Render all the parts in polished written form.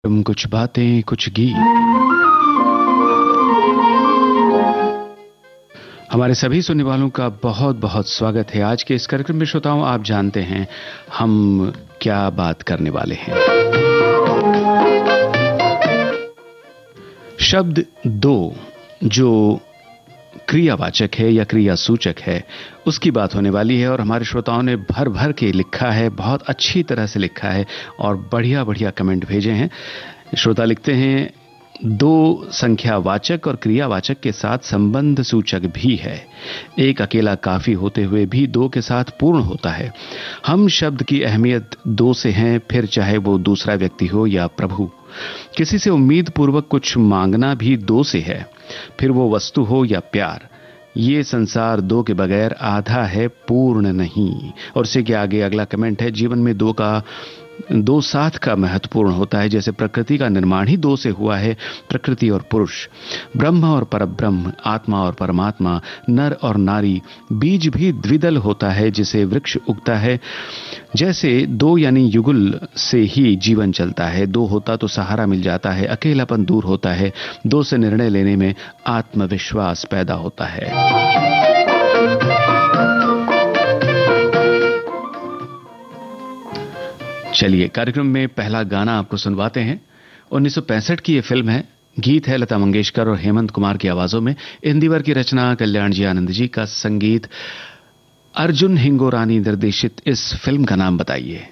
कुछ बातें कुछ गीत। हमारे सभी सुनने वालों का बहुत बहुत स्वागत है। आज के इस कार्यक्रम में श्रोताओं, आप जानते हैं हम क्या बात करने वाले हैं। शब्द दो जो क्रियावाचक है या क्रिया सूचक है, उसकी बात होने वाली है। और हमारे श्रोताओं ने भर भर के लिखा है, बहुत अच्छी तरह से लिखा है और बढ़िया बढ़िया कमेंट भेजे हैं। श्रोता लिखते हैं, दो संख्यावाचक और क्रियावाचक के साथ संबंध सूचक भी है। एक अकेला काफी होते हुए भी दो के साथ पूर्ण होता है। हम शब्द की अहमियत दो से हैं, फिर चाहे वो दूसरा व्यक्ति हो या प्रभु। किसी से उम्मीद पूर्वक कुछ मांगना भी दो से है, फिर वो वस्तु हो या प्यार। ये संसार दो के बगैर आधा है, पूर्ण नहीं। और उसी के आगे अगला कमेंट है, जीवन में दो साथ का महत्वपूर्ण होता है। जैसे प्रकृति का निर्माण ही दो से हुआ है, प्रकृति और पुरुष, ब्रह्म और परब्रह्म, आत्मा और परमात्मा, नर और नारी। बीज भी द्विदल होता है जिसे वृक्ष उगता है। जैसे दो यानी युगल से ही जीवन चलता है। दो होता तो सहारा मिल जाता है, अकेलापन दूर होता है। दो से निर्णय लेने में आत्मविश्वास पैदा होता है। चलिए कार्यक्रम में पहला गाना आपको सुनवाते हैं। 1965 की यह फिल्म है। गीत है लता मंगेशकर और हेमंत कुमार की आवाजों में। इंदिवर की रचना, कल्याण जी आनंद जी का संगीत। अर्जुन हिंगोरानी निर्देशित इस फिल्म का नाम बताइए।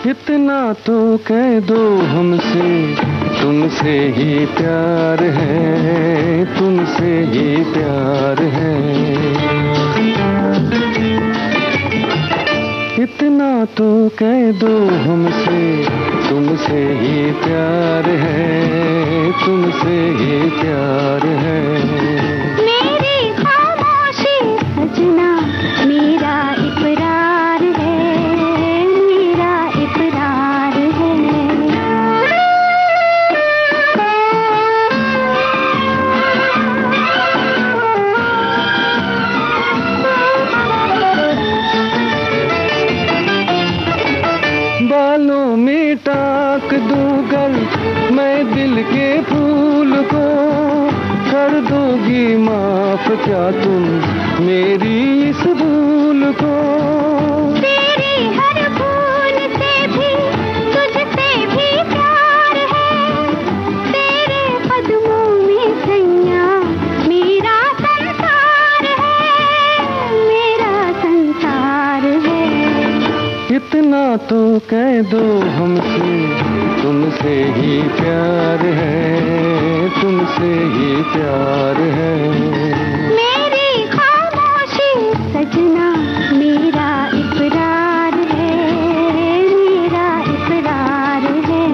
इतना तो कह दो हमसे, तुमसे ही प्यार है, तुमसे ही प्यार है। इतना तो कह दो हमसे, तुमसे ही प्यार है, तुमसे ही प्यार है। मेरी खामोशी सजना, मेरा इकरार है, मेरा इकरार है। बालों में टाक दूंगा मैं दिल के फूल को, कर दोगी माफ क्या तुम मेरी इस भूल को। तेरी हर फूल से भी तुझसे भी प्यार है, तेरे कदमों में सैया मेरा संसार है, मेरा संसार है। इतना तो कह दो हमसे, तुमसे ही प्यार है, तुमसे ही प्यार है। मेरी खामोशी सजना, मेरा इकरार है, मेरा इकरार है।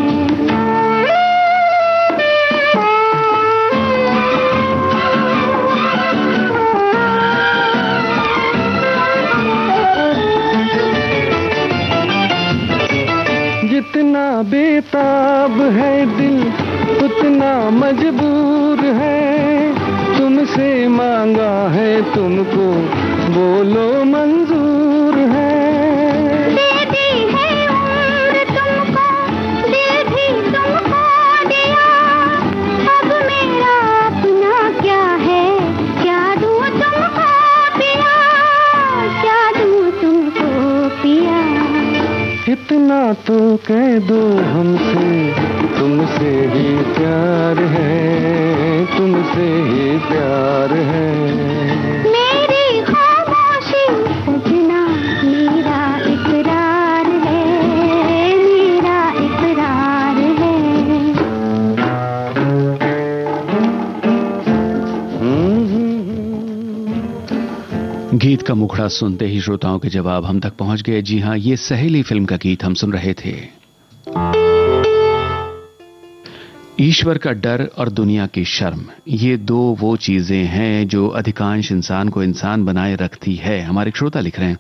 जितना बेताब है दिल उतना मजबूर है, तुमसे मांगा है तुमको बोलो मंजूर है। दे दी है उम्र तुमको, दिल भी तुमको दिया, अब मेरा अपना क्या है, क्या दूं तुमको पिया, क्या दूं तुमको पिया। इतना तो कह दो हमसे, तुमसे ही प्यार है, तुमसे ही प्यार है। मेरी खामोशी सजना, मेरा इकरार है, मेरा इकरार है। गीत का मुखड़ा सुनते ही श्रोताओं के जवाब हम तक पहुंच गए। जी हां, ये सहेली फिल्म का गीत हम सुन रहे थे। ईश्वर का डर और दुनिया की शर्म, ये दो वो चीजें हैं जो अधिकांश इंसान को इंसान बनाए रखती है। हमारे श्रोता लिख रहे हैं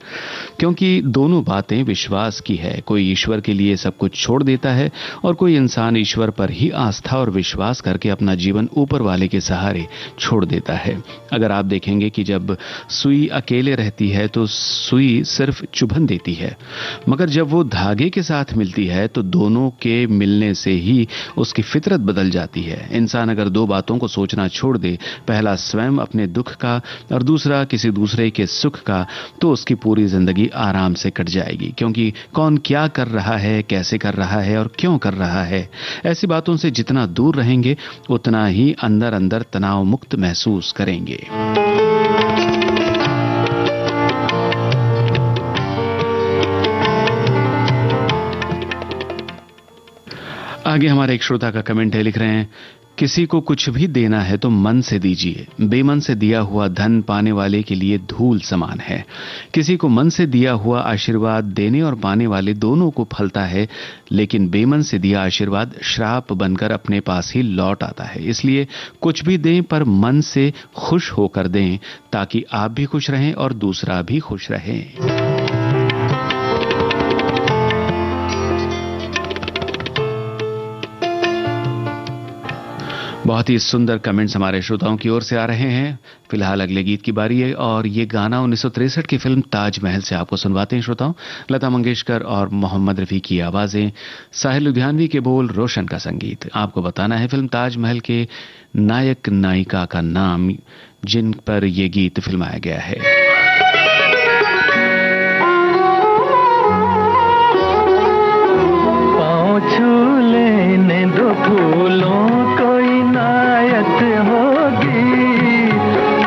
क्योंकि दोनों बातें विश्वास की है। कोई ईश्वर के लिए सब कुछ छोड़ देता है और कोई इंसान ईश्वर पर ही आस्था और विश्वास करके अपना जीवन ऊपर वाले के सहारे छोड़ देता है। अगर आप देखेंगे कि जब सुई अकेले रहती है तो सुई सिर्फ चुभन देती है, मगर जब वो धागे के साथ मिलती है तो दोनों के मिलने से ही उसकी फितरत बदल जाती है। इंसान अगर दो बातों को सोचना छोड़ दे, पहला स्वयं अपने दुख का और दूसरा किसी दूसरे के सुख का, तो उसकी पूरी जिंदगी आराम से कट जाएगी। क्योंकि कौन क्या कर रहा है, कैसे कर रहा है और क्यों कर रहा है, ऐसी बातों से जितना दूर रहेंगे उतना ही अंदर अंदर तनाव मुक्त महसूस करेंगे। आगे हमारे एक श्रोता का कमेंट है, लिख रहे हैं किसी को कुछ भी देना है तो मन से दीजिए। बेमन से दिया हुआ धन पाने वाले के लिए धूल समान है। किसी को मन से दिया हुआ आशीर्वाद देने और पाने वाले दोनों को फलता है, लेकिन बेमन से दिया आशीर्वाद श्राप बनकर अपने पास ही लौट आता है। इसलिए कुछ भी दें पर मन से खुश होकर दें, ताकि आप भी खुश रहें और दूसरा भी खुश रहे। बहुत ही सुंदर कमेंट्स हमारे श्रोताओं की ओर से आ रहे हैं। फिलहाल अगले गीत की बारी है और ये गाना 1963 की फिल्म ताजमहल से आपको सुनवाते हैं श्रोताओं। लता मंगेशकर और मोहम्मद रफी की आवाजें, साहिल लुधियानवी के बोल, रोशन का संगीत। आपको बताना है फिल्म ताजमहल के नायक नायिका का नाम जिन पर यह गीत फिल्माया गया है। छू लेने दो फूलों को, इनायत होगी,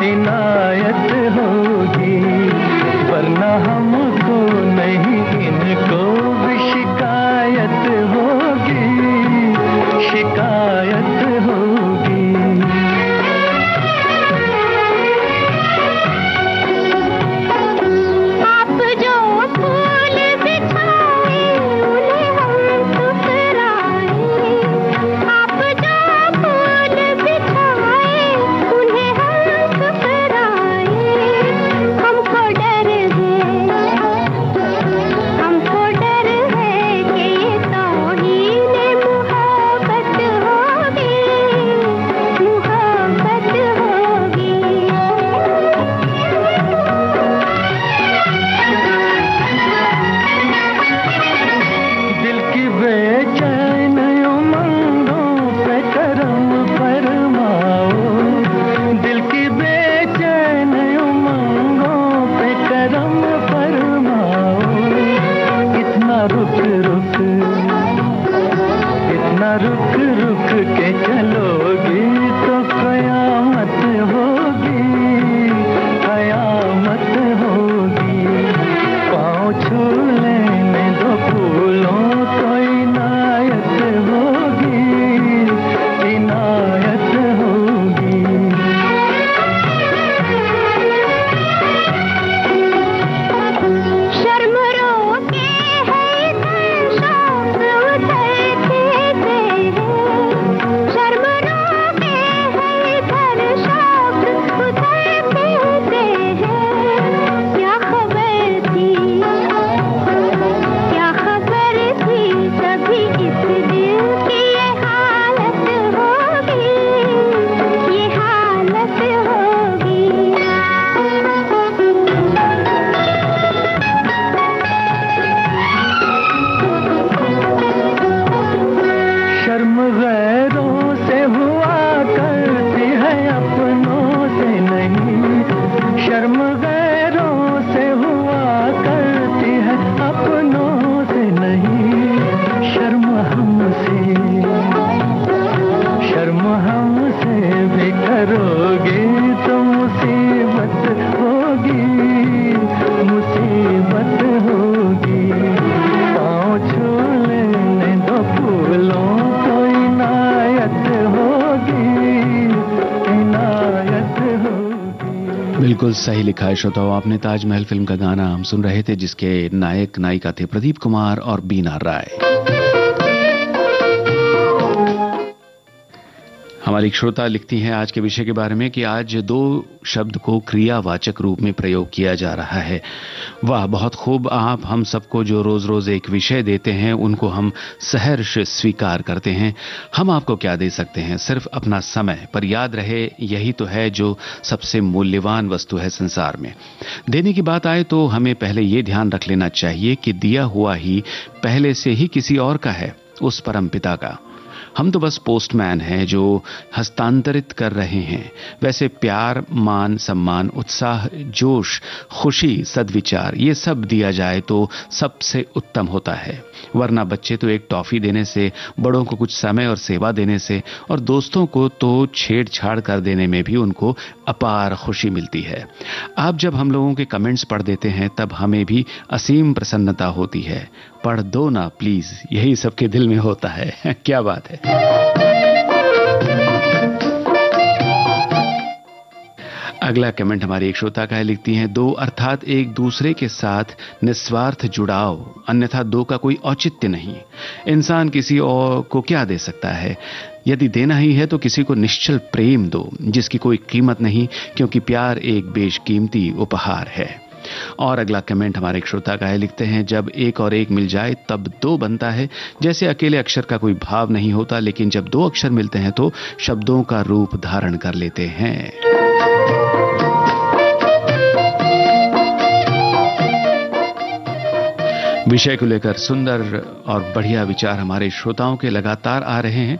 इनायत होगी, वरना हमको नहीं इनको भी शिकायत होगी, शिकायत होगी। आप जो फूल बिछाए उन्हें हम ठुकराए, आप जो फूल बिछाए उन्हें हम ठुकराए। हमको डर है कि ये तौहीन मुहब्बत होगी, मुहब्बत होगी। दिल की बेचैन उमंगों पे करम फरमाओ, दिल की बेचैन उमंगों पे करम फरमाओ। इतना रुक रुक, इतना रुक रुक के चलोगी तो कयामत होगी, कयामत होगी। पाँव छू लेने दो फूलों को, इनायत होगी, इनायत होगी। शर्म रोके है इधर शौक उधर देते हैं, शर्म रोके है इधर शौक उधर देते हैं। क्या खबर थी, क्या खबर थी, तभी इस दिल की ये हालत होगी, ये हालत होगी। शर्म गैरों से हुआ करती है, अपनों से नहीं। शर्म गैरों से हुआ करती है, अपनों से नहीं। शर्म हमसे, शर्म हमसे भी करोगे तो मुसीबत होगी, मुसीबत होगी। पाँव छू लेने दो फूलों को, इनायत होगी, इनायत होगी। बिल्कुल सही लिखा है श्रोताओं आपने। ताजमहल फिल्म का गाना हम सुन रहे थे जिसके नायक नायिका थे प्रदीप कुमार और बीना राय। हमारी एक श्रोता लिखती हैं आज के विषय के बारे में कि आज 2 शब्द को क्रियावाचक रूप में प्रयोग किया जा रहा है। वाह, बहुत खूब। आप हम सबको जो रोज रोज एक विषय देते हैं उनको हम सहर्ष स्वीकार करते हैं। हम आपको क्या दे सकते हैं? सिर्फ अपना समय। पर याद रहे, यही तो है जो सबसे मूल्यवान वस्तु है संसार में। देने की बात आए तो हमें पहले ये ध्यान रख लेना चाहिए कि दिया हुआ ही पहले से ही किसी और का है, उस परम पिता का। हम तो बस पोस्टमैन हैं जो हस्तांतरित कर रहे हैं। वैसे प्यार, मान, सम्मान, उत्साह, जोश, खुशी, सद्विचार, ये सब दिया जाए तो सबसे उत्तम होता है। वरना बच्चे तो एक टॉफी देने से, बड़ों को कुछ समय और सेवा देने से, और दोस्तों को तो छेड़छाड़ कर देने में भी उनको अपार खुशी मिलती है। आप जब हम लोगों के कमेंट्स पढ़ देते हैं तब हमें भी असीम प्रसन्नता होती है। पढ़ दो ना प्लीज, यही सबके दिल में होता है। क्या बात है। अगला कमेंट हमारी एक श्रोता का है, लिखती हैं 2 अर्थात एक दूसरे के साथ निस्वार्थ जुड़ाव, अन्यथा 2 का कोई औचित्य नहीं। इंसान किसी और को क्या दे सकता है? यदि देना ही है तो किसी को निश्चल प्रेम दो जिसकी कोई कीमत नहीं, क्योंकि प्यार एक बेशकीमती उपहार है। और अगला कमेंट हमारे एक श्रोता का है, लिखते हैं जब 1 और 1 मिल जाए तब 2 बनता है। जैसे अकेले अक्षर का कोई भाव नहीं होता, लेकिन जब 2 अक्षर मिलते हैं तो शब्दों का रूप धारण कर लेते हैं। विषय को लेकर सुंदर और बढ़िया विचार हमारे श्रोताओं के लगातार आ रहे हैं।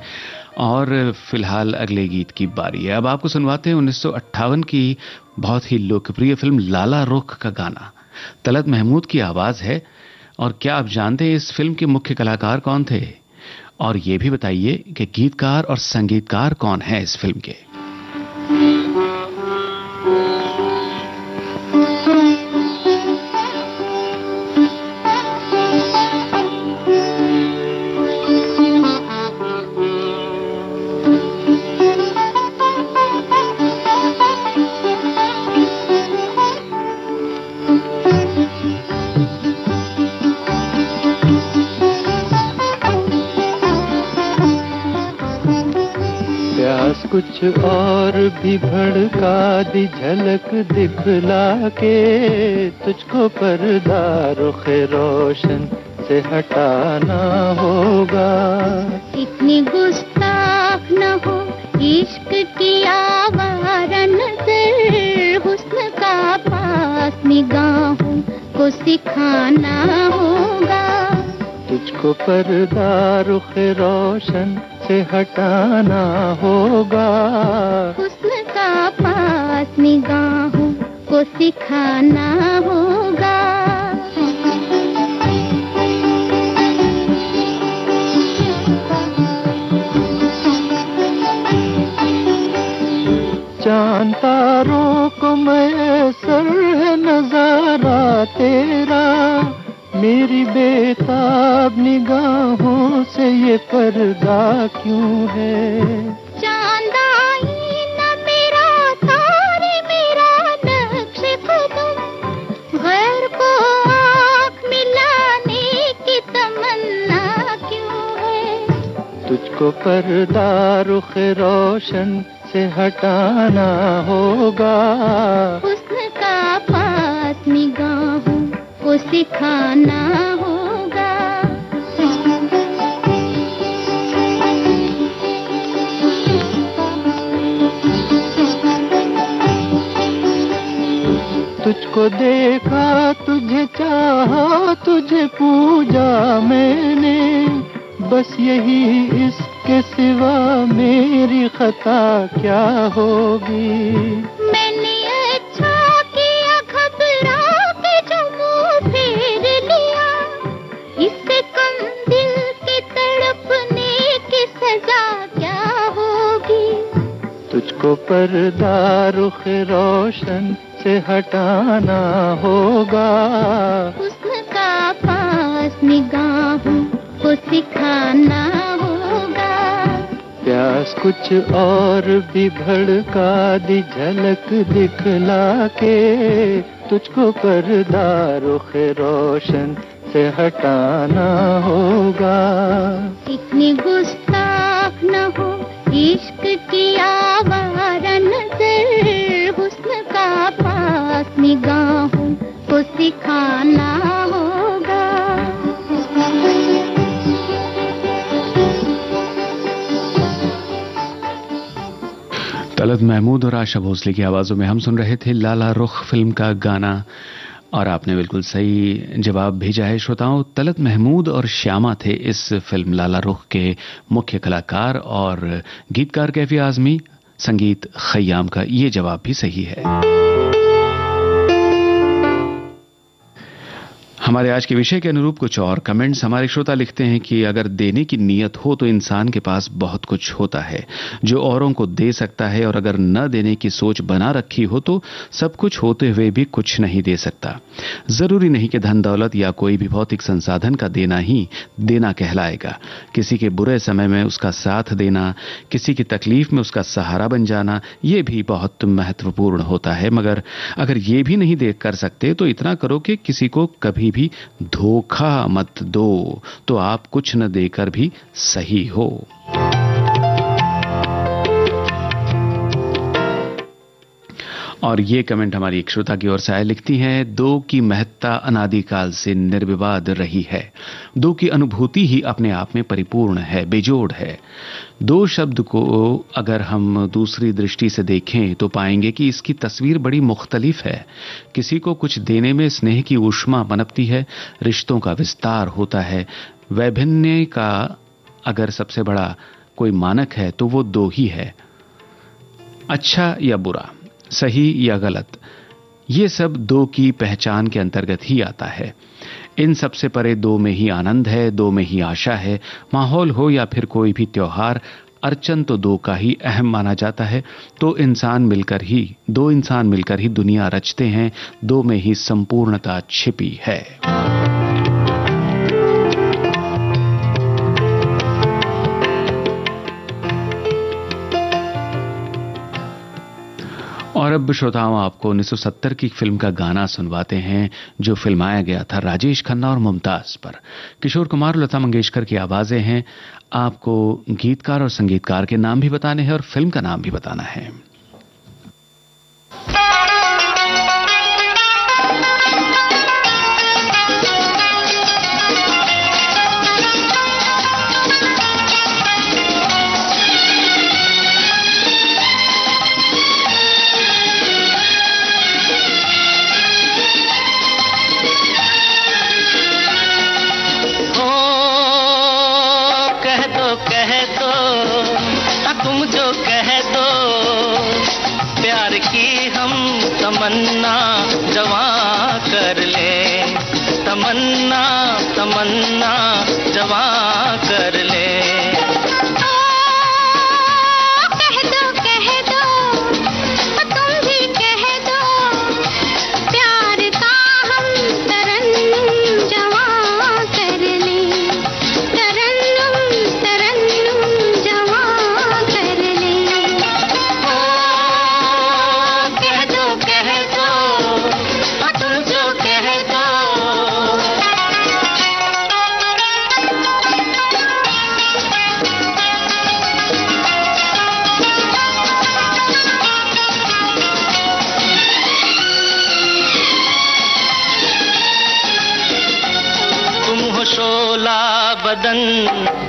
और फिलहाल अगले गीत की बारी है। अब आपको सुनवाते हैं 1958 की बहुत ही लोकप्रिय फिल्म लाला रुख का गाना। तलत महमूद की आवाज है। और क्या आप जानते हैं इस फिल्म के मुख्य कलाकार कौन थे? और ये भी बताइए कि गीतकार और संगीतकार कौन है इस फिल्म के? कुछ और भी भड़का दी झलक दिखला के, तुझको पर्दा रुखे रोशन से हटाना होगा। इतनी गुस्ताख न हो इश्क की आवारा नजर, हुस्न का पास निगाहों को सिखाना होगा। तुझको पर्दा रुखे रोशन से हटाना होगा। हुस्न का पास निगाहों को सिखाना होगा। चांद तारों को मैसर है नजारा तेरा, मेरी बेताब निगाहों से ये पर्दा क्यों है? चांद आईना मेरा तारे मेरा नक्श कदम, गैर को आँख मिलाने की तमन्ना क्यों है? तुझको पर्दा रुखे रोशन से हटाना होगा। हुस्न का पास निगाहों को सिखाना होगा। तुझको देखा, तुझे चाहा, तुझे पूजा मैंने, बस यही इसके सिवा मेरी खता क्या होगी? मैंने अच्छा किया घबरा के जो मुँह फेर लिया, इससे कम दिल के तड़पने की सजा क्या होगी? तुझको पर्दा रुखे रोशन से हटाना होगा। हुस्न का पास निगाहों को सिखाना होगा। प्यास कुछ और भी भड़का दी झलक दिखला के, तुझको पर्दा रुखे रोशन से हटाना होगा। इतनी गुस्ताख न हो इश्क की आवारा नजर हुस्न का पास निगाहों को सिखाना होगा। तलत महमूद और आशा भोसले की आवाज़ों में हम सुन रहे थे लाला रुख फिल्म का गाना, और आपने बिल्कुल सही जवाब भेजा है श्रोताओं। तलत महमूद और श्यामा थे इस फिल्म लाला रुख के मुख्य कलाकार, और गीतकार कैफी आजमी, संगीत खय्याम का। ये जवाब भी सही है। हमारे आज के विषय के अनुरूप कुछ और कमेंट्स। हमारे श्रोता लिखते हैं कि अगर देने की नीयत हो तो इंसान के पास बहुत कुछ होता है जो औरों को दे सकता है, और अगर न देने की सोच बना रखी हो तो सब कुछ होते हुए भी कुछ नहीं दे सकता। जरूरी नहीं कि धन दौलत या कोई भी भौतिक संसाधन का देना ही देना कहलाएगा। किसी के बुरे समय में उसका साथ देना, किसी की तकलीफ में उसका सहारा बन जाना, ये भी बहुत महत्वपूर्ण होता है। मगर अगर ये भी नहीं दे कर सकते तो इतना करो कि किसी को कभी भी धोखा मत दो, तो आप कुछ न देकर भी सही हो। और ये कमेंट हमारी एक श्रोता की ओर से आए, लिखती हैं, दो की महत्ता अनादिकाल से निर्विवाद रही है। दो की अनुभूति ही अपने आप में परिपूर्ण है, बेजोड़ है। दो शब्द को अगर हम दूसरी दृष्टि से देखें तो पाएंगे कि इसकी तस्वीर बड़ी मुख्तलिफ है। किसी को कुछ देने में स्नेह की ऊष्मा पनपती है, रिश्तों का विस्तार होता है। वैभिन्य का अगर सबसे बड़ा कोई मानक है तो वो दो ही है, अच्छा या बुरा, सही या गलत, ये सब दो की पहचान के अंतर्गत ही आता है। इन सब से परे दो में ही आनंद है, दो में ही आशा है। माहौल हो या फिर कोई भी त्योहार, अर्चन तो दो का ही अहम माना जाता है। दो इंसान मिलकर ही दुनिया रचते हैं, दो में ही संपूर्णता छिपी है। और अब श्रोताओं आपको 1970 की फिल्म का गाना सुनवाते हैं जो फिल्माया गया था राजेश खन्ना और मुमताज पर। किशोर कुमार और लता मंगेशकर की आवाजें हैं। आपको गीतकार और संगीतकार के नाम भी बताने हैं और फिल्म का नाम भी बताना है। तमन्ना जवां कर ले, तमन्ना तमन्ना जवां कर ले। बदन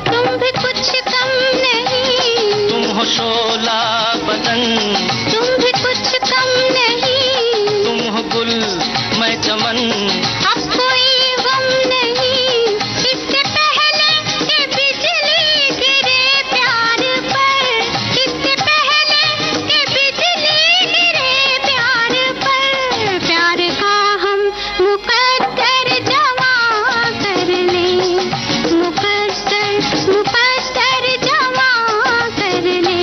तुम भी कुछ कम नहीं, तुम हो शोला बदन तुम भी कुछ कम नहीं, तुम हो गुल मैं चमन अब कोई गम नहीं। इससे पहले कि बिजली गिरे प्यार पर, इससे पहले कि बिजली गिरे प्यार पर, प्यार का हम मुकद्दर जमा कर ले, मुकद्दर जमा कर ले।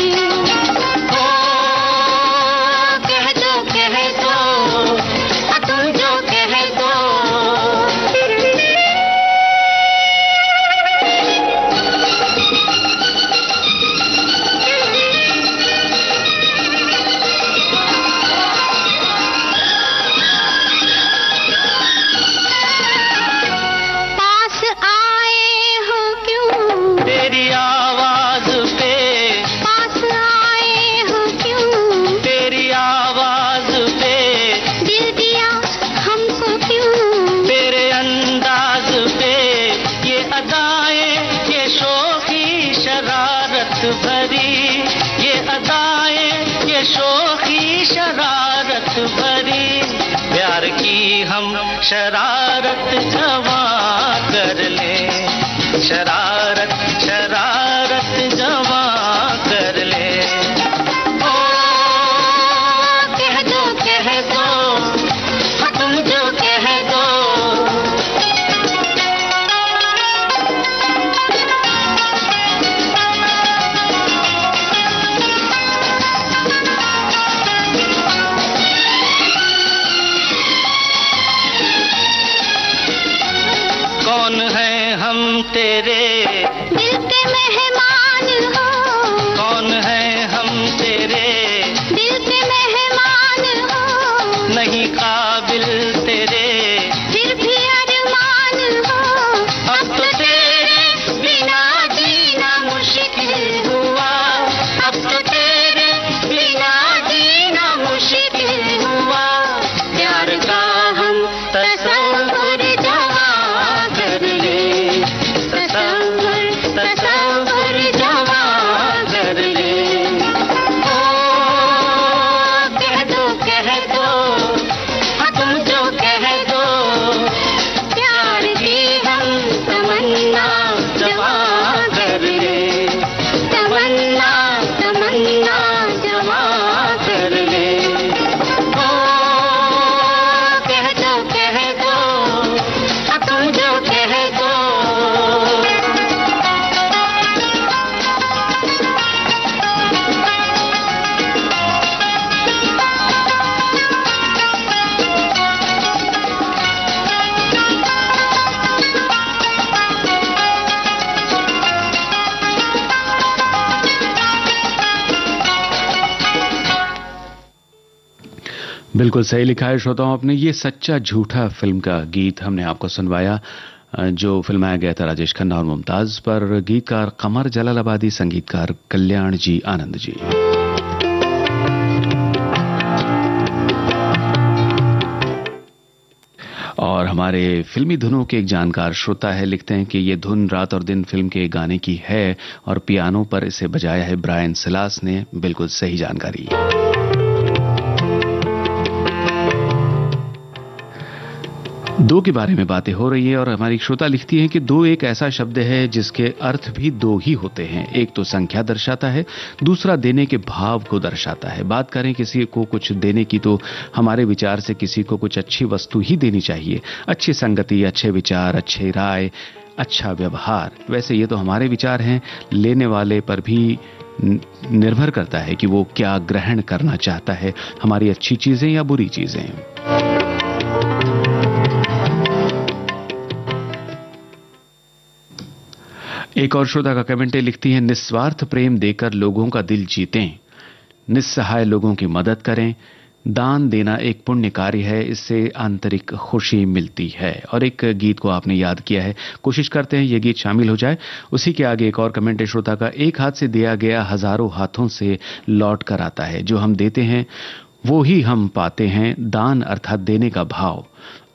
की हम शरारत जवा कर ले, शरारत शरारत जवा कर ले। ओ कह दो तुम जो कह दो। कौन है हम तेरे दिल के मेहमान हो, कौन है हम तेरे दिल के मेहमान हो, नहीं काबिल तेरे फिर भी अरमान हो। अब तो तेरे बिना जीना मुश्किल हुआ, अब तो तेरे बिना जीना मुश्किल हुआ। प्यार का हम तसव्वुर जवा कर ले, तसव्वुर जवा कर ले। ओ कह दो हाँ तुम जो कह दो। प्यार की हम तमन्ना जवा कर ले, तमन्ना तमन्ना जवा कर ले। ओ कह दो हाँ तुम जो कह दो। बिल्कुल सही लिखा है श्रोताओं आपने। ये सच्चा झूठा फिल्म का गीत हमने आपको सुनवाया, जो फिल्माया गया था राजेश खन्ना और मुमताज पर। गीतकार कमर जलालाबादी, संगीतकार कल्याण जी आनंद जी। और हमारे फिल्मी धुनों के एक जानकार श्रोता है, लिखते हैं कि ये धुन रात और दिन फिल्म के गाने की है और पियानो पर इसे बजाया है ब्रायन सिलास ने। बिल्कुल सही जानकारी। दो के बारे में बातें हो रही है और हमारी श्रोता लिखती है कि दो एक ऐसा शब्द है जिसके अर्थ भी दो ही होते हैं। एक तो संख्या दर्शाता है, दूसरा देने के भाव को दर्शाता है। बात करें किसी को कुछ देने की तो हमारे विचार से किसी को कुछ अच्छी वस्तु ही देनी चाहिए। अच्छी संगति, अच्छे विचार, अच्छे राय, अच्छा व्यवहार। वैसे ये तो हमारे विचार हैं, लेने वाले पर भी निर्भर करता है कि वो क्या ग्रहण करना चाहता है, हमारी अच्छी चीजें या बुरी चीजें। एक और श्रोता का कमेंट लिखती है, निस्वार्थ प्रेम देकर लोगों का दिल जीतें, निस्सहाय लोगों की मदद करें। दान देना एक पुण्य कार्य है, इससे आंतरिक खुशी मिलती है। और एक गीत को आपने याद किया है, कोशिश करते हैं ये गीत शामिल हो जाए। उसी के आगे एक और कमेंट है श्रोता का, एक हाथ से दिया गया हजारों हाथों से लौट कर आता है। जो हम देते हैं वो ही हम पाते हैं। दान अर्थात देने का भाव,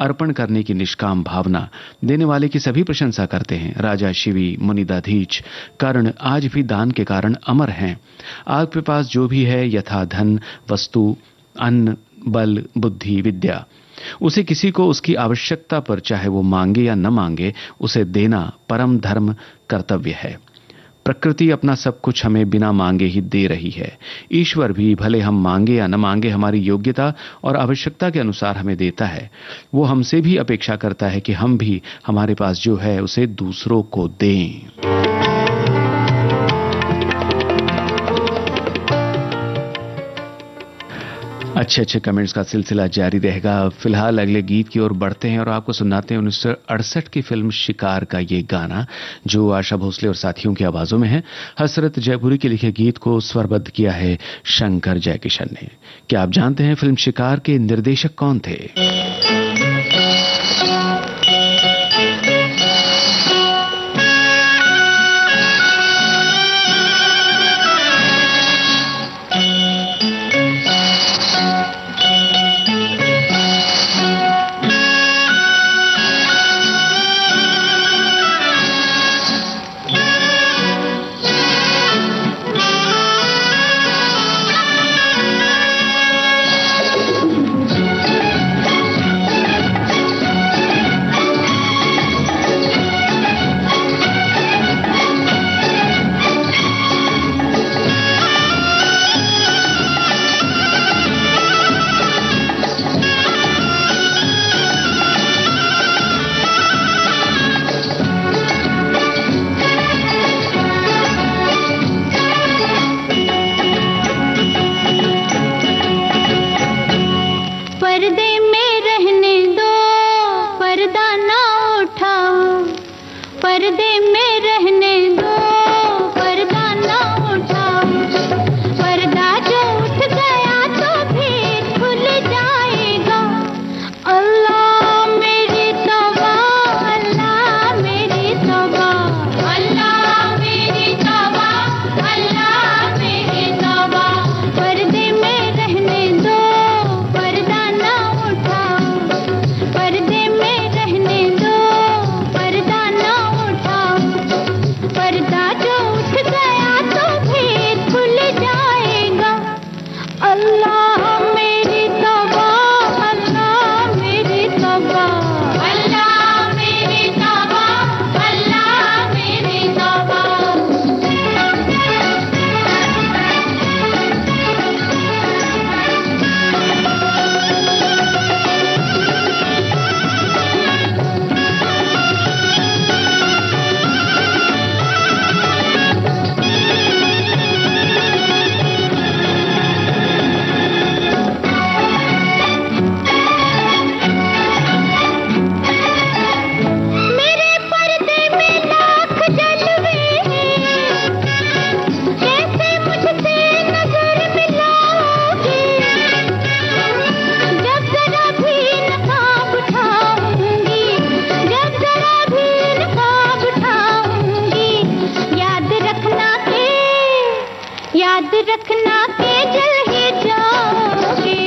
अर्पण करने की निष्काम भावना। देने वाले की सभी प्रशंसा करते हैं। राजा शिवी, मुनिदाधीच, कर्ण आज भी दान के कारण अमर हैं। आपके पास जो भी है, यथा धन, वस्तु, अन्न, बल, बुद्धि, विद्या, उसे किसी को उसकी आवश्यकता पर, चाहे वो मांगे या न मांगे, उसे देना परम धर्म कर्तव्य है। प्रकृति अपना सब कुछ हमें बिना मांगे ही दे रही है। ईश्वर भी भले हम मांगे या न मांगे, हमारी योग्यता और आवश्यकता के अनुसार हमें देता है। वो हमसे भी अपेक्षा करता है कि हम भी हमारे पास जो है उसे दूसरों को दें। अच्छे अच्छे कमेंट्स का सिलसिला जारी रहेगा। फिलहाल अगले गीत की ओर बढ़ते हैं और आपको सुनाते हैं 1968 की फिल्म शिकार का ये गाना, जो आशा भोसले और साथियों की आवाजों में है। हसरत जयपुरी के लिखे गीत को स्वरबद्ध किया है शंकर जयकिशन ने। क्या आप जानते हैं फिल्म शिकार के निर्देशक कौन थे? रखना के जल ही जाओगे।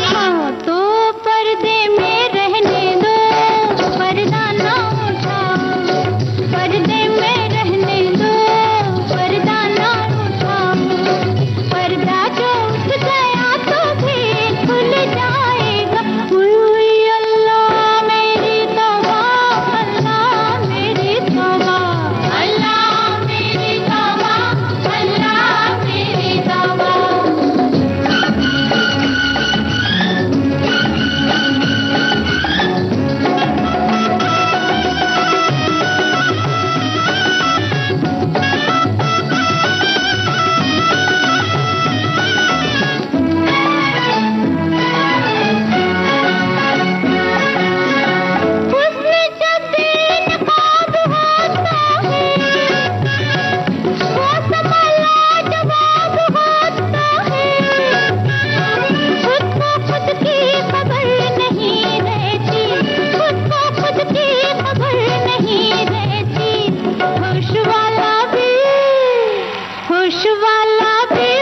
हाँ तो पर्दे में रहने दो, पर्दा ना उठाओ। पर्दे में रहने दो, पर्दा ना उठाओ। पर्दा जो उठ गया तो भी खुल जाएगा। उई अल्लाह मेरी तौबा, अल्लाह मेरी तौबा, अल्लाह मेरी तौबा, अल्लाह मेरी तौबा। उसने जब बेनकाब होता है, वो समा लाजवाब होता है। खुद को खुद की खबर नहीं रहती, खुद को खुद की खबर नहीं रहती। होश वाला भी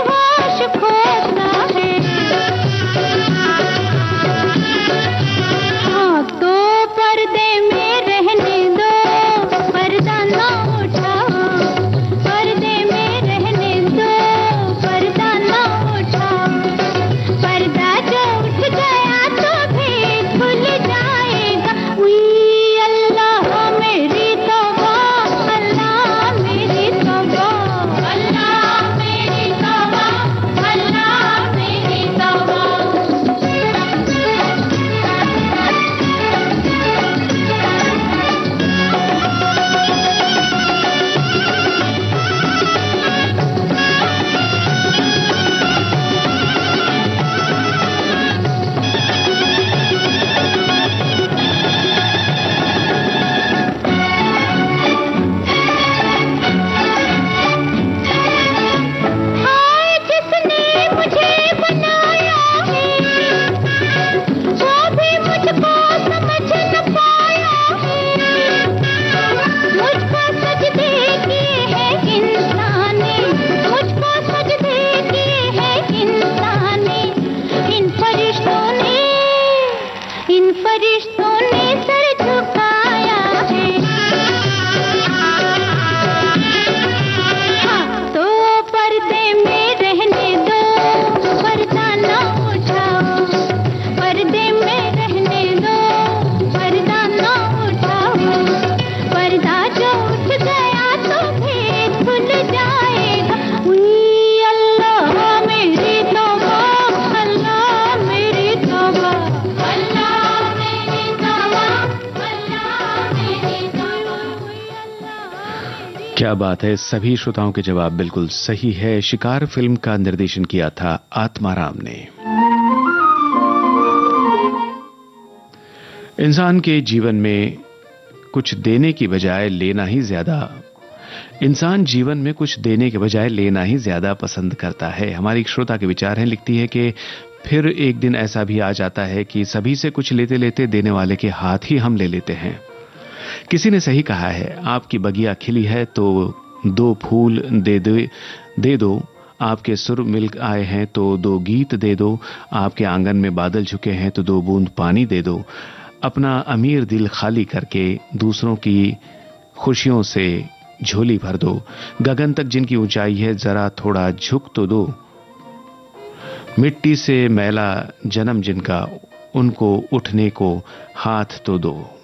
होश खोता है। हाँ तो पर्दे में रहने दो, पर्दा ना उठाओ। पर्दे में रहने दो, पर्दा ना उठाओ। पर्दा जो उठ गया तो भी खुल जाएगा। उई अल्लाह मेरी तौबा, अल्लाह मेरी तौबा, अल्लाह मेरी तौबा, अल्लाह मेरी तौबा। हाय जिसने मुझे बनाया है, वो भी मुझको समझ न पाया है। मुझको सजदे किए हैं इंसान ने, मुझको सजदे किए हैं इंसान ने। इन फरिश्तों ने सर झुकाया है। हाँ तो पर्दे में रहने दो, पर्दा ना उठाओ। पर्दे में रहने दो, पर्दा ना उठाओ। पर्दा जो उठ गया तो भी खुल जाएगा। उई अल्लाह मेरी तौबा, अल्लाह मेरी तौबा, अल्लाह मेरी तौबा, अल्लाह मेरी तौबा। उई अल्लाह मेरी। क्या बात है, सभी श्रोताओं के जवाब बिल्कुल सही है। शिकार फिल्म का निर्देशन किया था आत्माराम ने। इंसान के जीवन में कुछ देने की बजाय लेना ही ज्यादा इंसान जीवन में कुछ देने के बजाय लेना ही ज्यादा पसंद करता है। हमारी एक श्रोता के विचार हैं, लिखती है कि फिर एक दिन ऐसा भी आ जाता है कि सभी से कुछ लेते लेते देने वाले के हाथ ही हम ले लेते हैं। किसी ने सही कहा है, आपकी बगिया खिली है तो 2 फूल दे दो, आपके सुर मिल आए हैं तो 2 गीत दे दो, आपके आंगन में बादल झुके हैं तो 2 बूंद पानी दे दो। अपना अमीर दिल खाली करके दूसरों की खुशियों से झोली भर दो। गगन तक जिनकी ऊंचाई है जरा थोड़ा झुक तो दो। मिट्टी से मैला जन्म जिनका, उनको उठने को हाथ तो दो।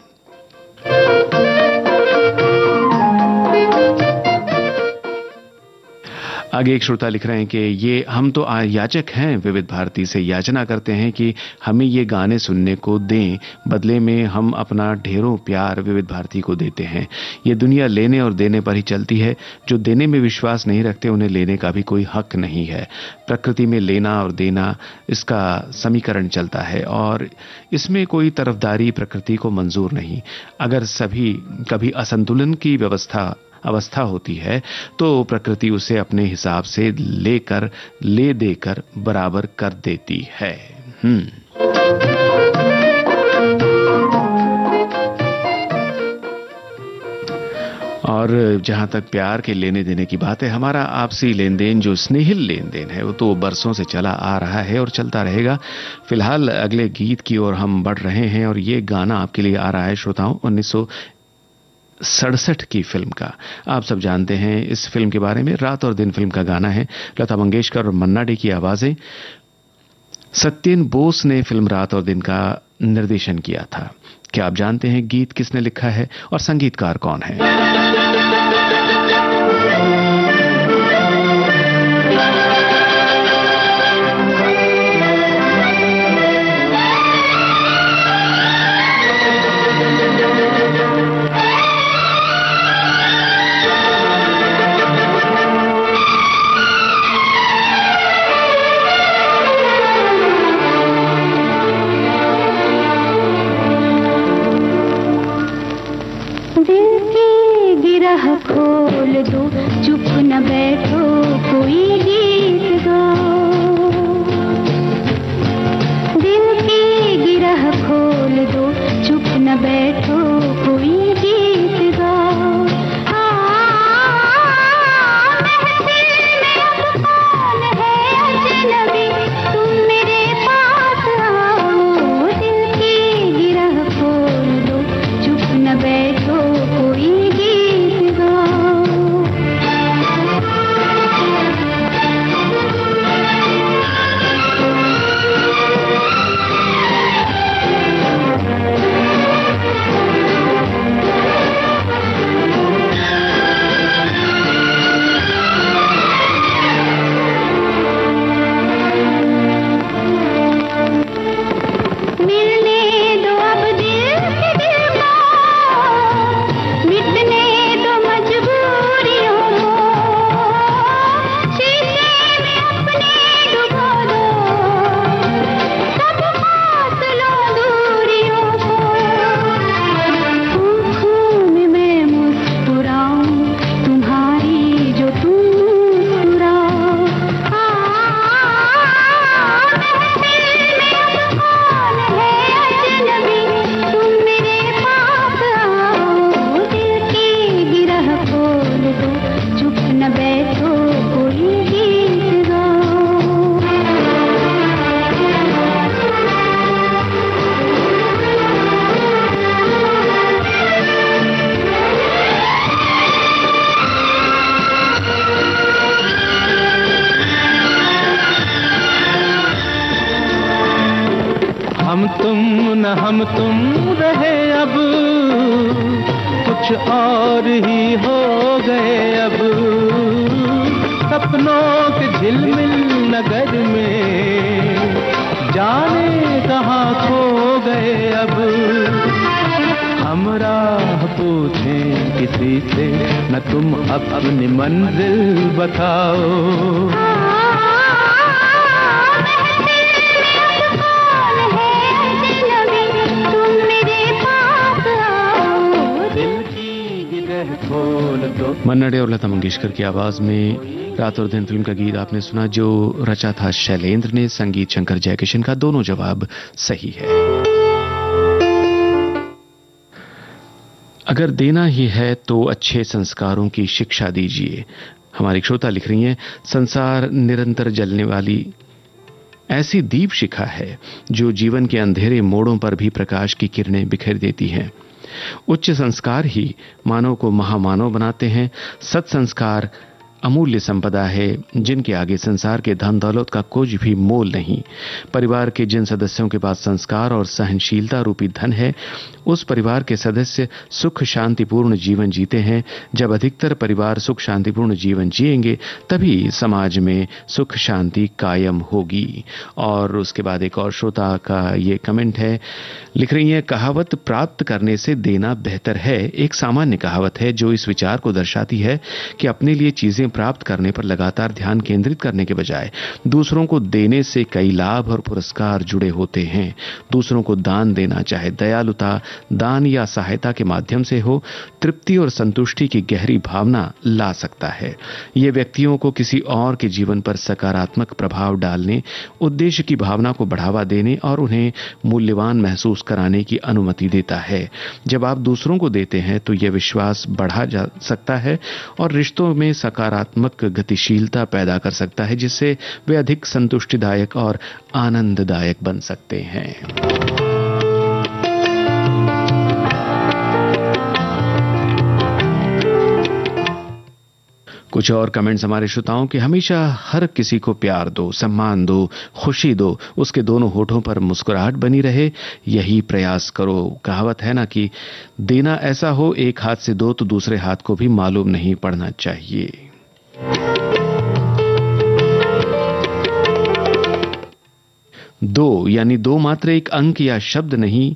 आगे एक श्रोता लिख रहे हैं कि ये हम तो याचक हैं, विविध भारती से याचना करते हैं कि हमें ये गाने सुनने को दें, बदले में हम अपना ढेरों प्यार विविध भारती को देते हैं। ये दुनिया लेने और देने पर ही चलती है। जो देने में विश्वास नहीं रखते उन्हें लेने का भी कोई हक नहीं है। प्रकृति में लेना और देना, इसका समीकरण चलता है और इसमें कोई तरफदारी प्रकृति को मंजूर नहीं। अगर सभी कभी असंतुलन की अवस्था होती है तो प्रकृति उसे अपने हिसाब से ले देकर बराबर कर देती है। और जहां तक प्यार के लेने देने की बात है, हमारा आपसी लेन देन जो स्नेहिल लेन देन है वो तो बरसों से चला आ रहा है और चलता रहेगा। फिलहाल अगले गीत की ओर हम बढ़ रहे हैं और ये गाना आपके लिए आ रहा है श्रोताओं 1967 की फिल्म का। आप सब जानते हैं इस फिल्म के बारे में। रात और दिन फिल्म का गाना है। लता मंगेशकर और मन्ना डे की आवाजें। सत्येन बोस ने फिल्म रात और दिन का निर्देशन किया था। क्या आप जानते हैं गीत किसने लिखा है और संगीतकार कौन है? खोल दो, चुप न बैठो, कोई गीत गाओ। दिल की गिरह खोल दो, चुप न बैठो, कोई गीत गाओ। महफिल में अब कौन है अजनबी, तुम मेरे पास आओ। दिल की गिरह खोल दो, चुप न बैठो, कोई हम तुम रहे अब, कुछ और ही हो गए अब। सपनों के झिलमिल नगर में जाने कहाँ खो गए अब। हम राह पूछें किसी से, न तुम अपनी मंजिल बताओ। मन्ना डे और लता मंगेशकर की आवाज में रात और दिन फिल्म का गीत आपने सुना, जो रचा था शैलेंद्र ने, संगीत शंकर जयकिशन का। दोनों जवाब सही है। अगर देना ही है तो अच्छे संस्कारों की शिक्षा दीजिए। हमारी श्रोता लिख रही हैं, संसार निरंतर जलने वाली ऐसी दीप शिखा है जो जीवन के अंधेरे मोड़ों पर भी प्रकाश की किरणें बिखेर देती हैं। उच्च संस्कार ही मानव को महामानव बनाते हैं। सत्संस्कार अमूल्य संपदा है जिनके आगे संसार के धन दौलत का कुछ भी मोल नहीं। परिवार के जिन सदस्यों के पास संस्कार और सहनशीलता रूपी धन है, उस परिवार के सदस्य सुख शांतिपूर्ण जीवन जीते हैं। जब अधिकतर परिवार सुख शांतिपूर्ण जीवन जिएंगे तभी समाज में सुख शांति कायम होगी। और उसके बाद एक और श्रोता का ये कमेंट है, लिख रही है, कहावत प्राप्त करने से देना बेहतर है एक सामान्य कहावत है जो इस विचार को दर्शाती है कि अपने लिए चीजें प्राप्त करने पर लगातार ध्यान केंद्रित करने के बजाय दूसरों को देने से कई लाभ और पुरस्कार जुड़े होते हैं। दूसरों को दान देना, चाहे दयालुता, दान या सहायता के माध्यम से हो, तृप्ति और संतुष्टि की गहरी भावना ला सकता है। यह व्यक्तियों को किसी और के जीवन पर सकारात्मक प्रभाव डालने, उद्देश्य की भावना को बढ़ावा देने और उन्हें मूल्यवान महसूस कराने की अनुमति देता है। जब आप दूसरों को देते हैं तो यह विश्वास बढ़ा जा सकता है और रिश्तों में सकारात्मक गतिशीलता पैदा कर सकता है, जिससे वे अधिक संतुष्टिदायक और आनंददायक बन सकते हैं। कुछ और कमेंट्स हमारे श्रोताओं के, हमेशा हर किसी को प्यार दो, सम्मान दो, खुशी दो, उसके दोनों होठों पर मुस्कुराहट बनी रहे, यही प्रयास करो। कहावत है ना कि देना ऐसा हो, एक हाथ से दो तो दूसरे हाथ को भी मालूम नहीं पड़ना चाहिए। दो यानी दो मात्र एक अंक या शब्द नहीं,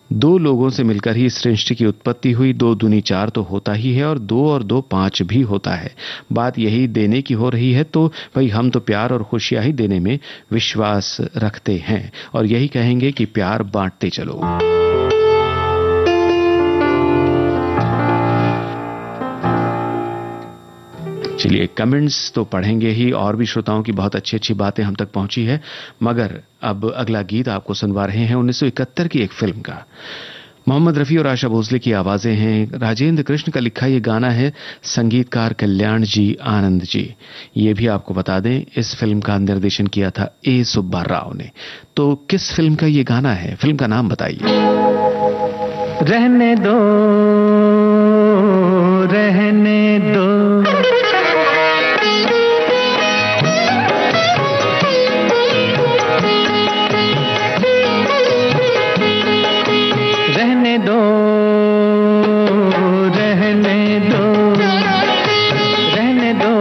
दो लोगों से मिलकर ही इस सृष्टि की उत्पत्ति हुई। 2 दूनी 4 तो होता ही है और 2 और 2 5 भी होता है। बात यही देने की हो रही है, तो भाई हम तो प्यार और खुशियां ही देने में विश्वास रखते हैं और यही कहेंगे कि प्यार बांटते चलो। चलिए, कमेंट्स तो पढ़ेंगे ही, और भी श्रोताओं की बहुत अच्छी अच्छी बातें हम तक पहुंची है, मगर अब अगला गीत आपको सुनवा रहे हैं 1971 की एक फिल्म का। मोहम्मद रफी और आशा भोसले की आवाजें हैं। राजेंद्र कृष्ण का लिखा ये गाना है, संगीतकार कल्याण जी, आनंद जी। ये भी आपको बता दें, इस फिल्म का निर्देशन किया था ए सुब्बा राव ने। तो किस फिल्म का ये गाना है, फिल्म का नाम बताइए। रहने दो, रहने दो, रहने दो, रहने दो, रहने दो,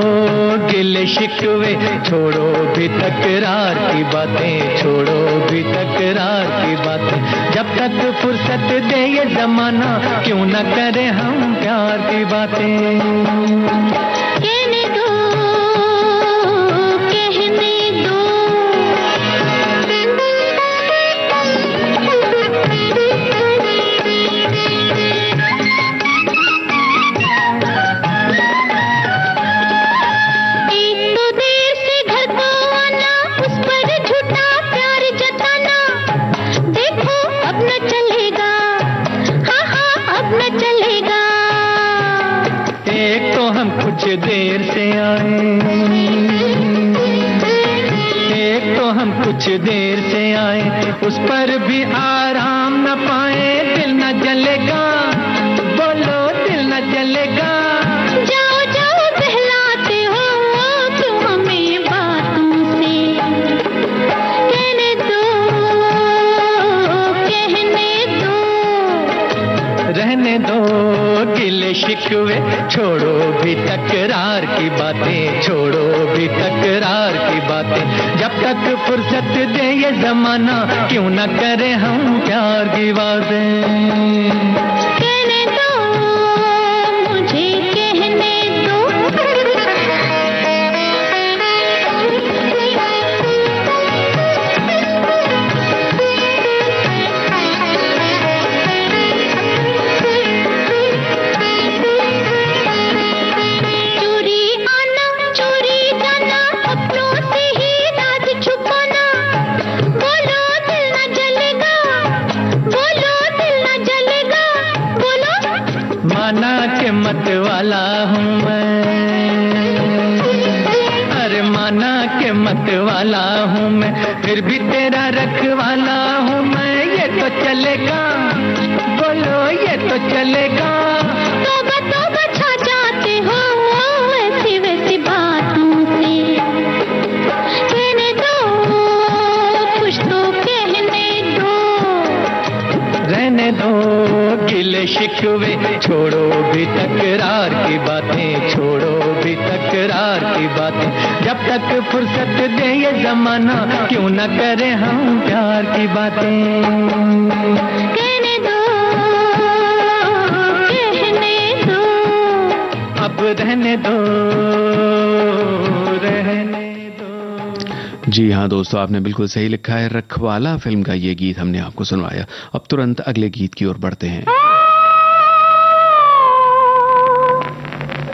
गिले शिकवे छोड़ो भी, तकरार की बातें छोड़ो भी, तकरार की बातें। जब तक फुर्सत दे ये जमाना, क्यों न करें हम प्यार की बातें। कहने दो, कहने दो, एक तो देर से घर को आना, उस पर झूठा प्यार जताना। देखो अब न चलेगा, हाँ हाँ अब न चलेगा। एक तो हम कुछ देर से आए, एक तो हम कुछ देर से आए, उस पर भी आराम न पाए। दिल न जलेगा, बोलो दिल न जलेगा। जाओ जाओ बहलाते हो तुम हमें बातों से। कहने दो, कहने दो, रहने दो, गिले शिकवे छोड़ो भी, तकरार की बातें छोड़ो भी, तकरार की बातें। जब तक फुर्सत दे ये जमाना, क्यों न करें हम प्यार की बातें। कहने दो, मुझे कहने दो। चोरी आना, चोरी जाना, अपनों से ही राज छुपाना। बोलो दिल न जलेगा, बोलो दिल न जलेगा, बोलो। माना के मत वाला हूँ मैं, अरे माना के मत वाला हूँ मैं, फिर भी तेरा रखवाला हूँ मैं। ये तो चलेगा, बोलो ये तो चलेगा। तौबा तौबा छा जाते हो ऐसी वैसी बातों से। कहने दो, कुछ तो कहने दो। रहने दो, गिले शिकवे छोड़ो भी, तकरार की बातें छोड़ो भी, तकरार की बातें। जब तक फुर्सत दे ये जमाना, क्यों न करें हम प्यार की बातें। कहने दो, कहने दो, अब रहने दो, जी हाँ दोस्तों, आपने बिल्कुल सही लिखा है। रखवाला फिल्म का ये गीत हमने आपको सुनवाया। अब तुरंत अगले गीत की ओर बढ़ते हैं।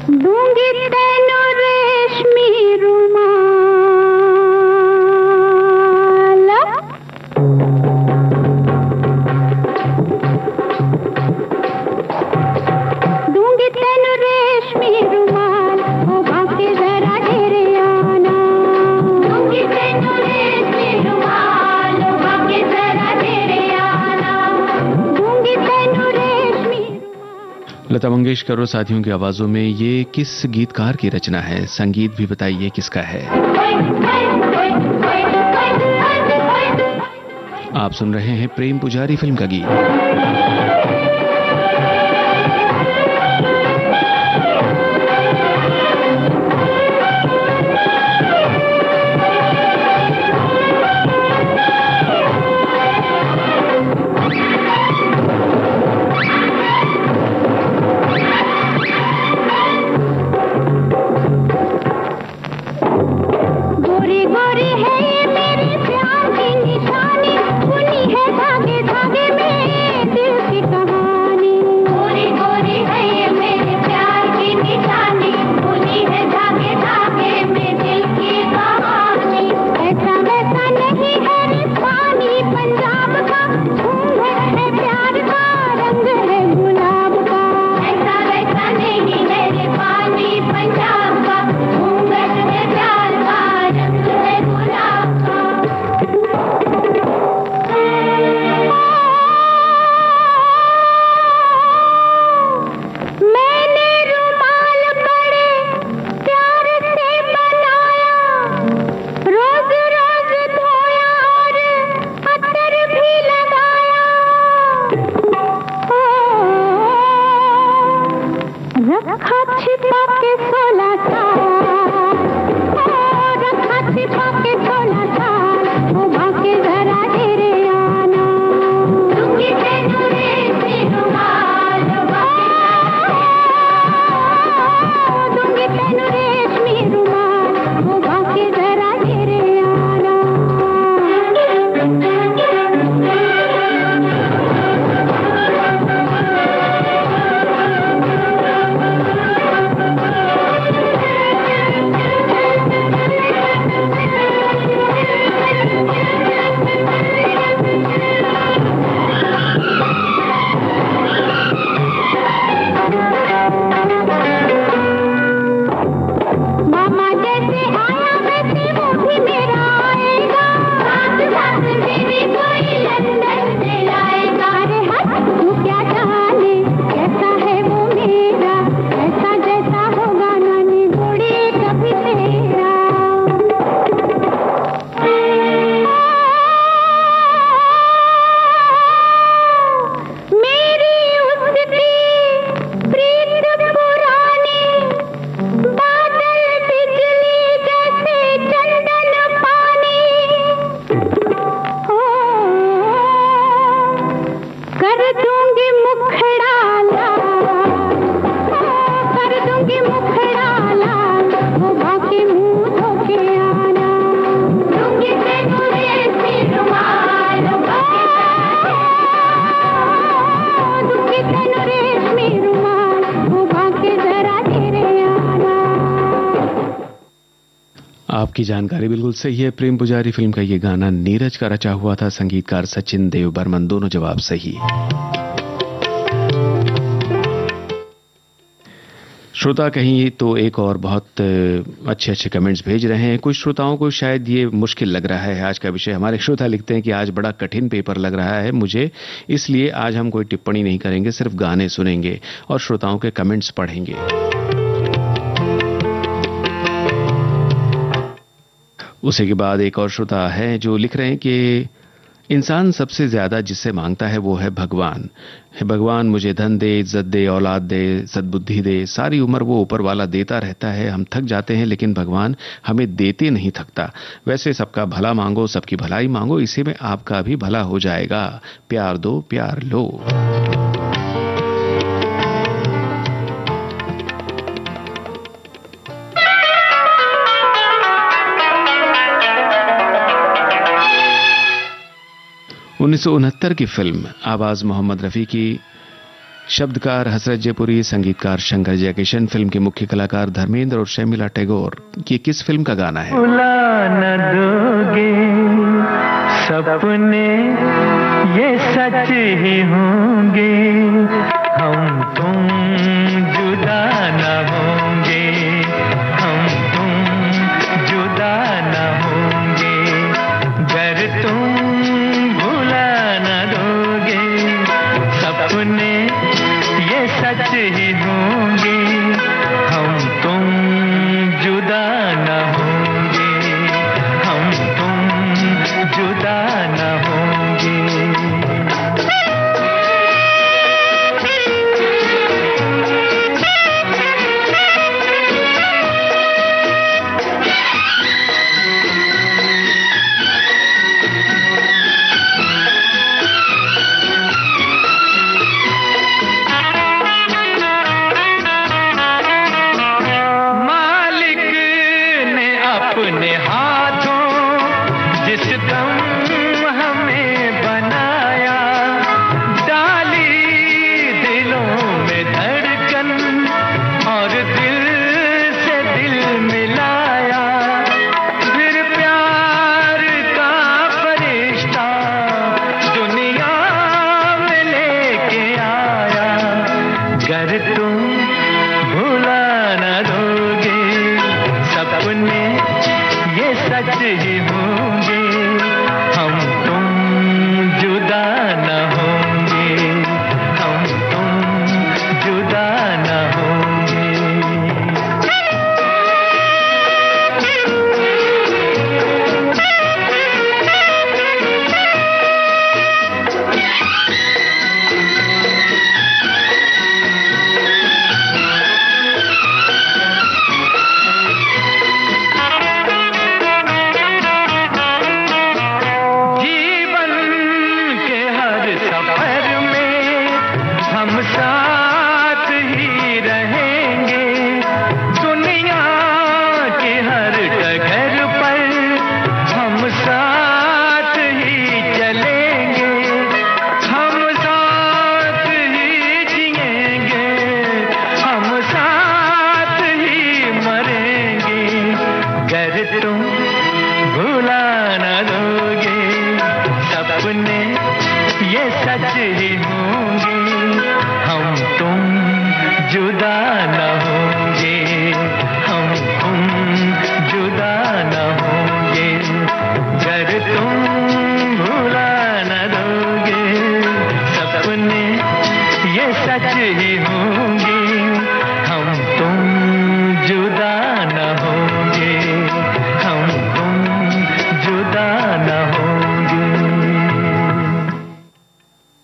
दूंगी तैनू रेशमी रुमाल, दूंगी तैनू रेशमी रुमाल, ओ भागे जरा तेरे आना। दूंगी तैनू रेशमी रुमाल, ओ भागे जरा तेरे आना। दूंगी तैनू रेशमी रुमाल। लता मंगेशकर और साथियों की आवाजों में ये किस गीतकार की रचना है? संगीत भी बताइए किसका है। आप सुन रहे हैं प्रेम पुजारी फिल्म का गीत। गोरी गोरी है ये मेरे प्यार की निशानी, सुनी है धागे धागे में दिल की कहानी। गोरी गोरी है ये मेरे प्यार की निशानी, सुनी है धागे धागे में दिल की कहानी। ऐसा वैसा नहीं है रिश्वानी पंजाब का, घूंघट है प्यार का, रंग है गुलाब का। ऐसा वैसा नहीं है रिश्वानी पंजाब का, घूंघट है प्यार का, रंग है गुलाब का। मैंने रुमाल बड़े प्यार से बनाया, रोज रोज धोया और अत्तर भी लगाया। रखा छिपा के 16 साल, रखा छिपा के 16 साल, ओ भागे जरा तेरे आना। दूंगी तैनू रेशमी रुमाल, दूंगी तैनू रेशमी रुमाल, ओ भागे जरा तेरे आना। मामा जैसे आया वैसे वो भी मेरा आएगा, साथ साथ मेरी कोई लंदन से लाएगा। अरे हट तू क्या जाने कैसा है वो मेरा, ऐसा जैसा होगा नानी घोड़ी कभी तेरा। मेरी उसकी प्रीत पुरानी, बादल बिजली जैसे चंदन पानी। हो कर दूंगी मुखड़ा लाल, कर दूंगी मुखड़ा लाल, वो बाकी मुंह धोके आना। दूंगी तैनू रेशमी रुमाल, दूंगी तैनू रेशमी रुमाल, वो बाकी जरा तेरे आना। आपकी जानकारी बिल्कुल सही है। प्रेम पुजारी फिल्म का ये गाना नीरज का रचा हुआ था, संगीतकार सचिन देव बर्मन। दोनों जवाब सही। श्रोता कहीं तो एक और बहुत अच्छे अच्छे कमेंट्स भेज रहे हैं। कुछ श्रोताओं को शायद ये मुश्किल लग रहा है आज का विषय। हमारे श्रोता लिखते हैं कि आज बड़ा कठिन पेपर लग रहा है मुझे, इसलिए आज हम कोई टिप्पणी नहीं करेंगे, सिर्फ गाने सुनेंगे और श्रोताओं के कमेंट्स पढ़ेंगे। उसी के बाद एक और श्रोता है जो लिख रहे हैं कि इंसान सबसे ज्यादा जिससे मांगता है वो है भगवान। हे भगवान मुझे धन दे, इज्जत दे, औलाद दे, सद्बुद्धि दे। सारी उम्र वो ऊपर वाला देता रहता है, हम थक जाते हैं लेकिन भगवान हमें देते नहीं थकता। वैसे सबका भला मांगो, सबकी भलाई मांगो, इसी में आपका भी भला हो जाएगा। प्यार दो प्यार लो। 1969 की फिल्म आवाज मोहम्मद रफी की, शब्दकार हसरत जयपुरी, संगीतकार शंकर जयकिशन, फिल्म के मुख्य कलाकार धर्मेंद्र और शर्मिला टैगोर। ये किस फिल्म का गाना है? भुला न दोगे सपने ये सच ही होंगे, हम तुम जुदा न होंगे, हम तुम जुदा न होंगे, गर तुम भुला न दोगे सपने ये सच ही होंगे, हम तुम जुदा न होंगे, हम तुम जुदा न होंगे।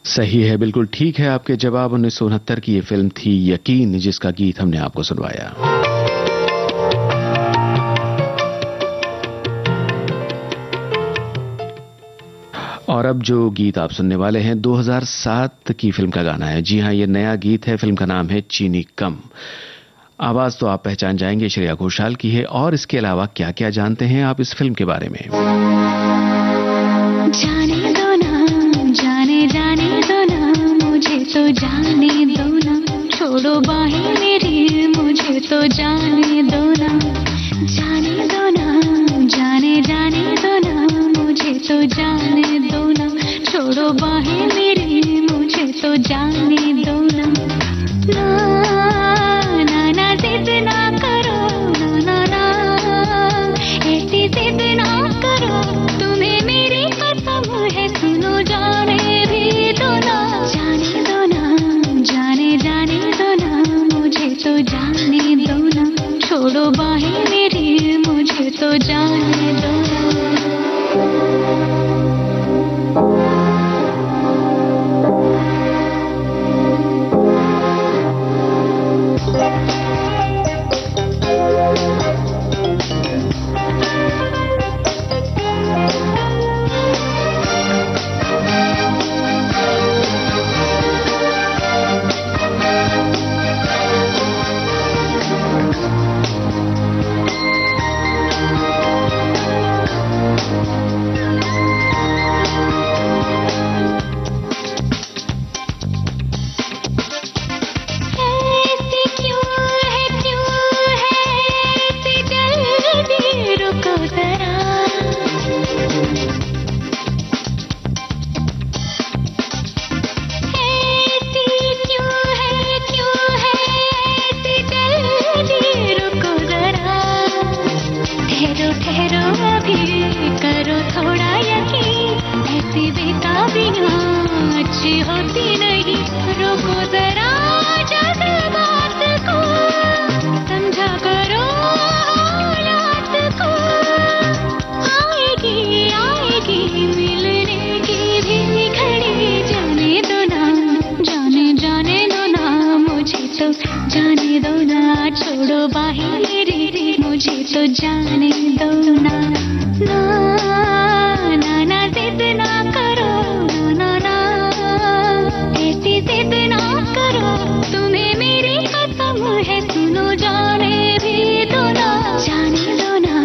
सही है, बिल्कुल ठीक है आपके जवाब। 1969 की ये फिल्म थी यकीन, जिसका गीत हमने आपको सुनवाया। और अब जो गीत आप सुनने वाले हैं 2007 की फिल्म का गाना है। जी हां, ये नया गीत है। फिल्म का नाम है चीनी कम। आवाज तो आप पहचान जाएंगे, श्रेया घोषाल की है। और इसके अलावा क्या क्या जानते हैं आप इस फिल्म के बारे में? जाने दो ना, जाने दो ना, मुझे तो जाने दो ना, छोड़ो बाहें मेरी, मुझे तो जाने दो ना, जाने दो ना, जाने दो ना, मुझे तो जाने दो ना, छोड़ो बाहें मेरी, मुझे तो जाने दो ना। ना ना जिद ना करो, ना ना ऐसी जिद ना करो, तुम्हें मेरी कसम है, सुनो जाने भी दो ना, जाने दो ना, जाने दो ना, मुझे तो जाने दो ना, छोड़ो बाहें मेरी, मुझे तो जाने दो ना। छोड़ो बाहें मेरी, मुझे तो जाने दो ना। ना ना ना जिद ना करो, ना ना ऐसी जिद ना करो, तुम्हें मेरी कसम है, सुनो जाने भी दो ना। जाने दो ना,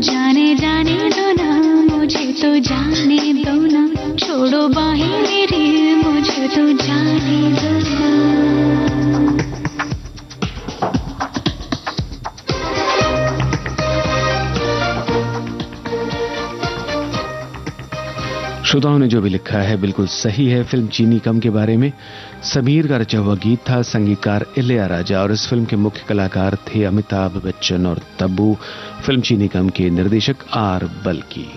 जाने दो ना, मुझे तो जाने दो ना। छोड़ो बाहें मेरी, मुझे तो जाने दो ना। श्रोताओं ने जो भी लिखा है बिल्कुल सही है। फिल्म चीनी कम के बारे में समीर का रचा हुआ गीत था, संगीतकार इलैयाराजा, और इस फिल्म के मुख्य कलाकार थे अमिताभ बच्चन और तब्बू। फिल्म चीनी कम के निर्देशक आर बल्की।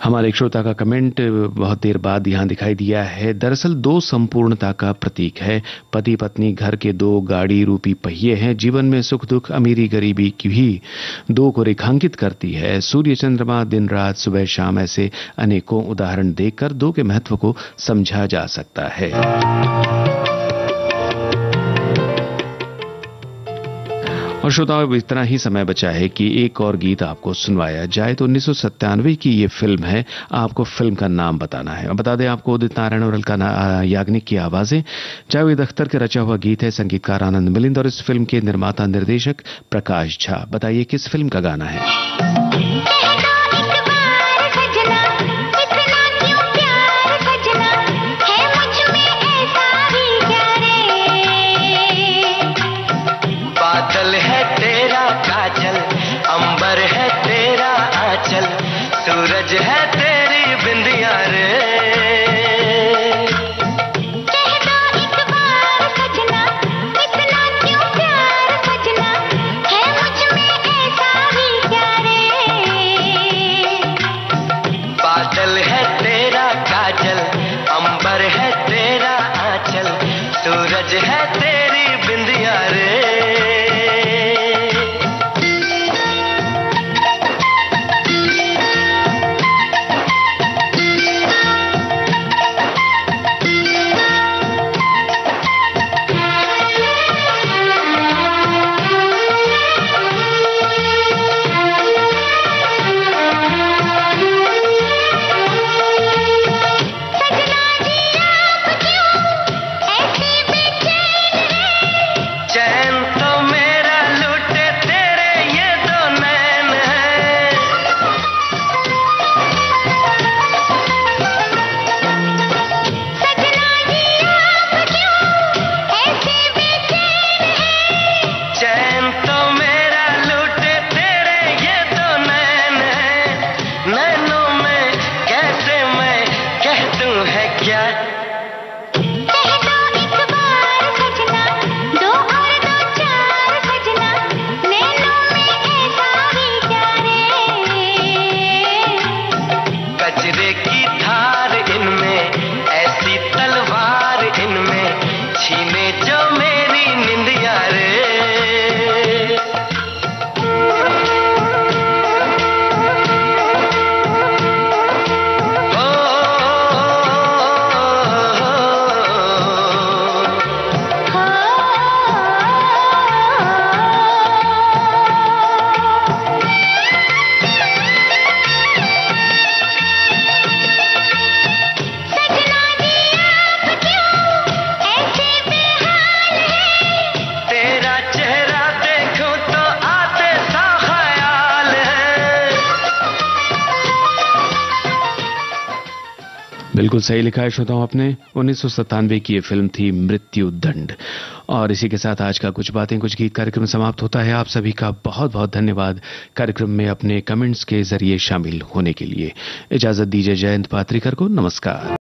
हमारे एक श्रोता का कमेंट बहुत देर बाद यहां दिखाई दिया है। दरअसल दो संपूर्णता का प्रतीक है। पति पत्नी घर के दो गाड़ी रूपी पहिए हैं। जीवन में सुख दुख, अमीरी गरीबी की भी दो को रेखांकित करती है। सूर्य चंद्रमा, दिन रात, सुबह शाम, ऐसे अनेकों उदाहरण देखकर दो के महत्व को समझा जा सकता है। और श्रोताओं, इतना ही समय बचा है कि एक और गीत आपको सुनवाया जाए। तो 1997 की ये फिल्म है। आपको फिल्म का नाम बताना है। और बता दें आपको, उदित नारायण और अलका याग्निक की आवाजें, जावेद अख्तर का रचा हुआ गीत है, संगीतकार आनंद मिलिंद, और इस फिल्म के निर्माता निर्देशक प्रकाश झा। बताइए किस फिल्म का गाना है। बादल है तेरा काजल, अंबर है तेरा आंचल, सूरज है तेरी बिंदिया रे। कह दो एक बार सजना, इतना क्यों प्यार सजना, है मुझ में ऐसा भी क्या रे। बादल है तेरा काजल, अंबर है तेरा आंचल, सूरज है तेरी बिंदिया रे। बिल्कुल सही लिखा है श्रोताओं आपने। 1997 की ये फिल्म थी मृत्यु दंड। और इसी के साथ आज का कुछ बातें कुछ गीत कार्यक्रम समाप्त होता है। आप सभी का बहुत बहुत धन्यवाद कार्यक्रम में अपने कमेंट्स के जरिए शामिल होने के लिए। इजाजत दीजिए जयंत पात्रिकर को। नमस्कार।